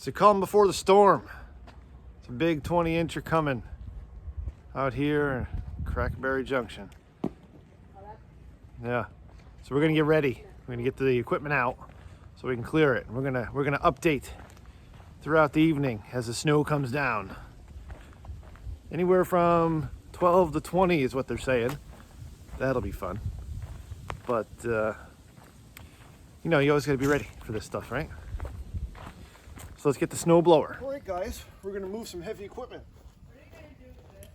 It's the calm before the storm. It's a big 20-incher coming out here in Crackberry Junction. Yeah, so we're gonna get ready. We're gonna get the equipment out so we can clear it. We're gonna update throughout the evening as the snow comes down. Anywhere from 12 to 20 is what they're saying. That'll be fun. But you know, you always gotta be ready for this stuff, right? So let's get the snowblower. All right, guys, we're gonna move some heavy equipment. What are you gonna do with it?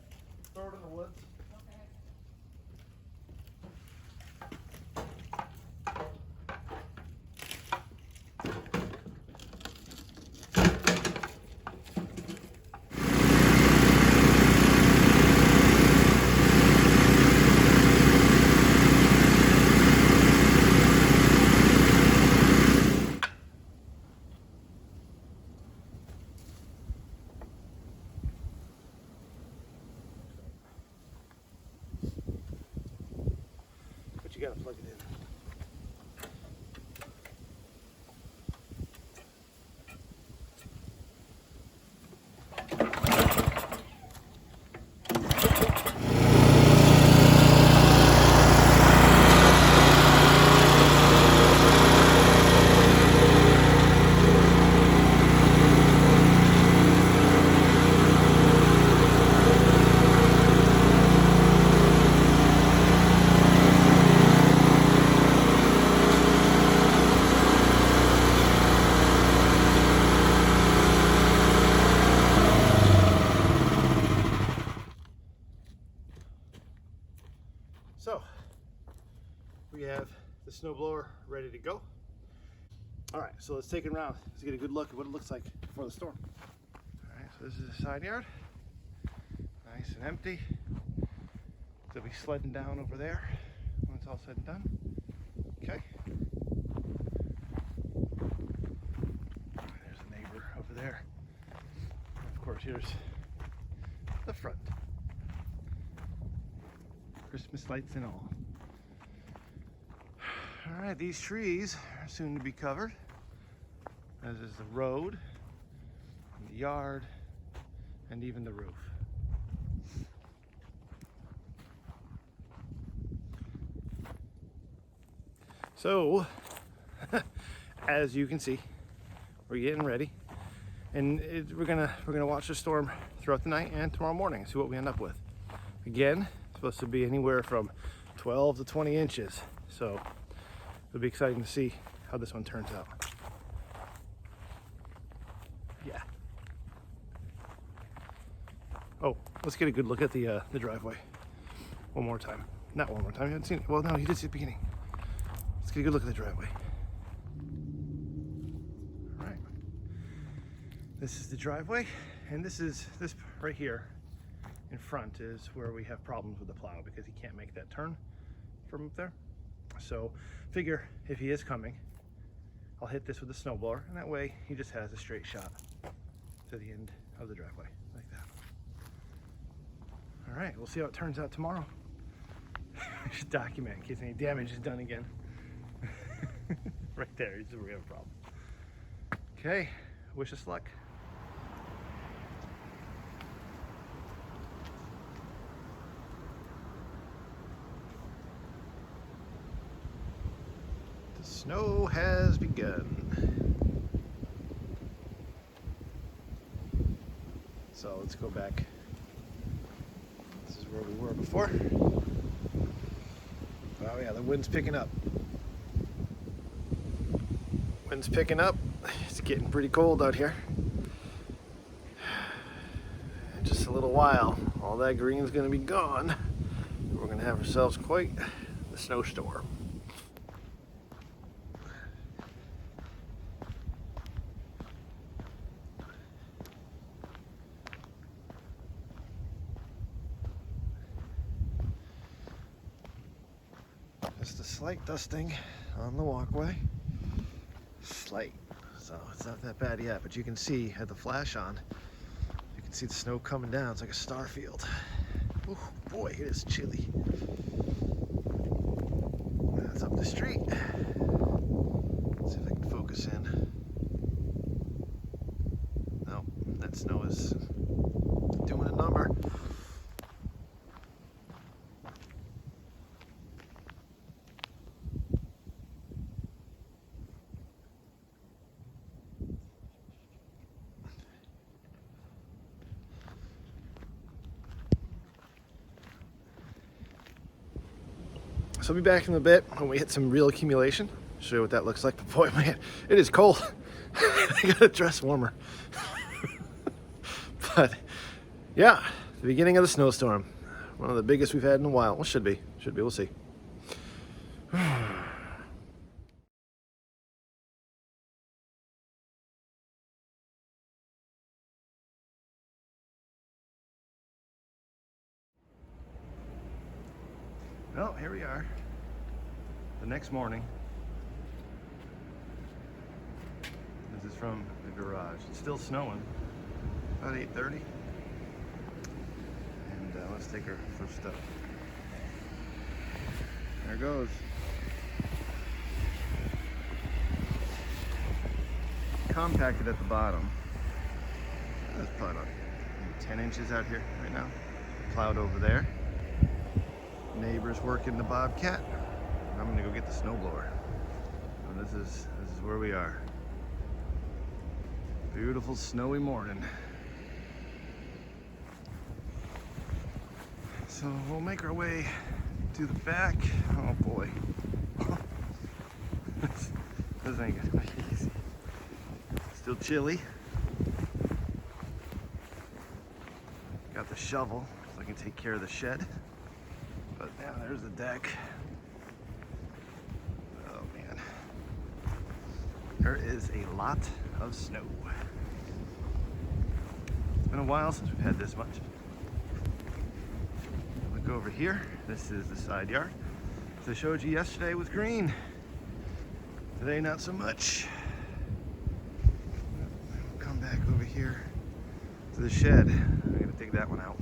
Throw it in the woods. Okay. But you gotta plug it in. So, we have the snowblower ready to go. All right, so let's take it around. Let's get a good look at what it looks like before the storm. All right, so this is the side yard. Nice and empty. They'll be sledding down over there when it's all said and done. Okay. There's a neighbor over there. And of course, here's the front. Christmas lights and all. All right, these trees are soon to be covered, as is the road, and the yard, and even the roof. So, as you can see, we're getting ready, and we're gonna watch the storm throughout the night and tomorrow morning and see what we end up with. Again, supposed to be anywhere from 12 to 20 inches, so it'll be exciting to see how this one turns out. Yeah. Oh, let's get a good look at the driveway one more time. Not one more time. You haven't seen it. Well, no, you did see the beginning. Let's get a good look at the driveway. All right. This is the driveway, and this right here in front is where we have problems with the plow because he can't make that turn from up there. So figure if he is coming, I'll hit this with the snowblower, and that way he just has a straight shot to the end of the driveway like that. All right, we'll see how it turns out tomorrow. Just document in case any damage is done again. Right there, is where we have a problem. Okay, wish us luck. Snow has begun. So let's go back. This is where we were before. Oh yeah, the wind's picking up. Wind's picking up. It's getting pretty cold out here. In just a little while, all that green's gonna be gone. We're gonna have ourselves quite the snowstorm. Just a slight dusting on the walkway. Slight, so it's not that bad yet, but you can see, had the flash on, you can see the snow coming down. It's like a star field. Ooh, boy, it is chilly. That's up the street. Let's see if I can focus in. snow is doing a number. So I'll be back in a bit when we hit some real accumulation. Show you what that looks like. But boy, man, it is cold. I gotta dress warmer. But yeah, the beginning of the snowstorm. One of the biggest we've had in a while. Well, should be, we'll see. Well, here we are. The next morning. This is from the garage. It's still snowing. About 8:30. And let's take our first step. There it goes. Compacted at the bottom. That's probably about 10 inches out here right now. Plowed over there. Neighbors working the bobcat. I'm gonna go get the snowblower. So this is where we are. Beautiful snowy morning. So we'll make our way to the back. Oh boy. This ain't gonna be easy. Still chilly. Got the shovel so I can take care of the shed. But now there's the deck. Oh man. There is a lot of snow. It's been a while since we've had this much. Look over here. This is the side yard. As I showed you yesterday, it was green. Today, not so much. We'll come back over here to the shed. I'm gonna dig that one out.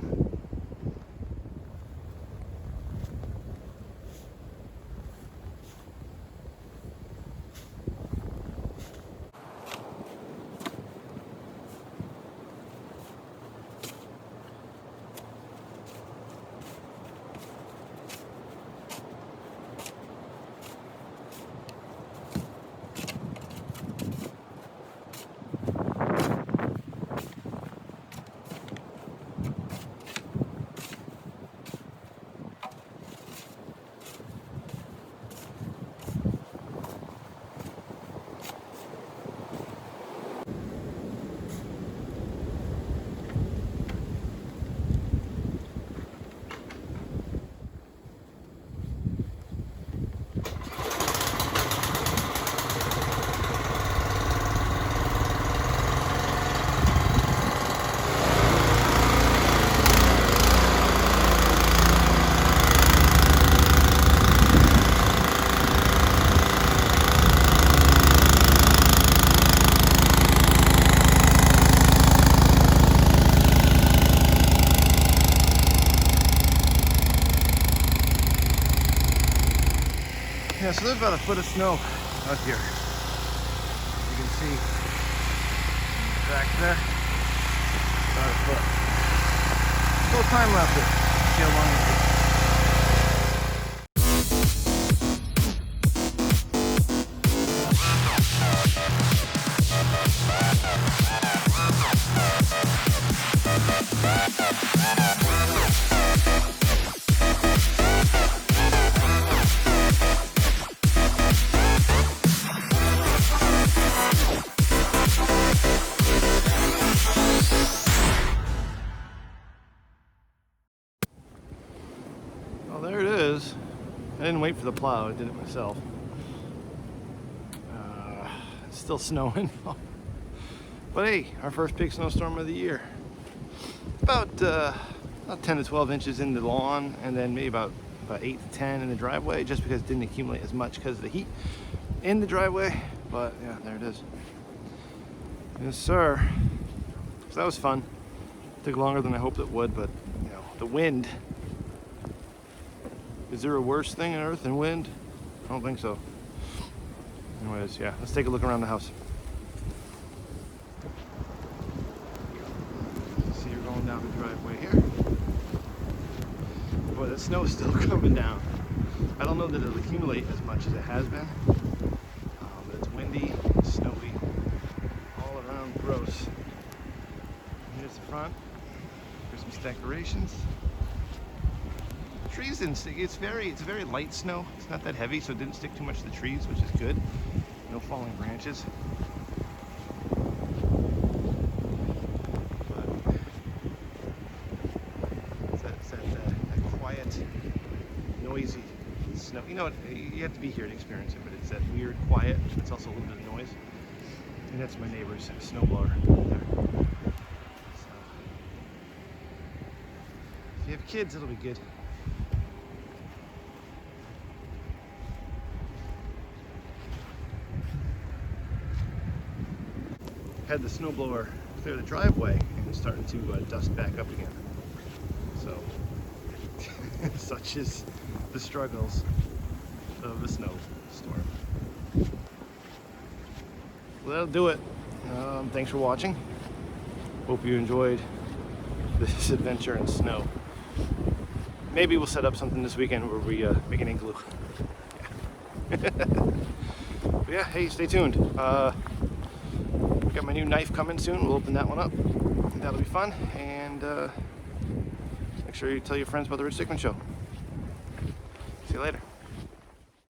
Yeah, so there's about a foot of snow out here. You can see back there, about a foot. Still time left here. See how long it takes. Well, there it is. I didn't wait for the plow, I did it myself. It's still snowing. But hey, our first big snowstorm of the year. About 10 to 12 inches in the lawn, and then maybe about 8 to 10 in the driveway, just because it didn't accumulate as much because of the heat in the driveway. But yeah, there it is. Yes, sir. So that was fun. Took longer than I hoped it would, but you know, the wind. Is there a worse thing on earth than wind? I don't think so. Anyways, yeah, let's take a look around the house. down the driveway here. Boy, the snow's still coming down. I don't know that it'll accumulate as much as it has been. But it's windy, snowy, all around gross. Here's the front. Christmas decorations. Trees didn't stick. It's very light snow. It's not that heavy, so it didn't stick too much to the trees, which is good. No falling branches. But it's that quiet, noisy snow. You know, you have to be here to experience it, but it's that weird quiet. It's also a little bit of noise. And that's my neighbor's snowblower there. So, if you have kids, it'll be good. Had the snowblower clear the driveway and it's starting to dust back up again. So, such is the struggles of a snowstorm. Well, that'll do it. Thanks for watching. Hope you enjoyed this adventure in snow. Maybe we'll set up something this weekend where we make an igloo. Yeah. But yeah, hey, stay tuned. Got my new knife coming soon. We'll open that one up. That'll be fun. And make sure you tell your friends about the Rich Dickman Show. See you later.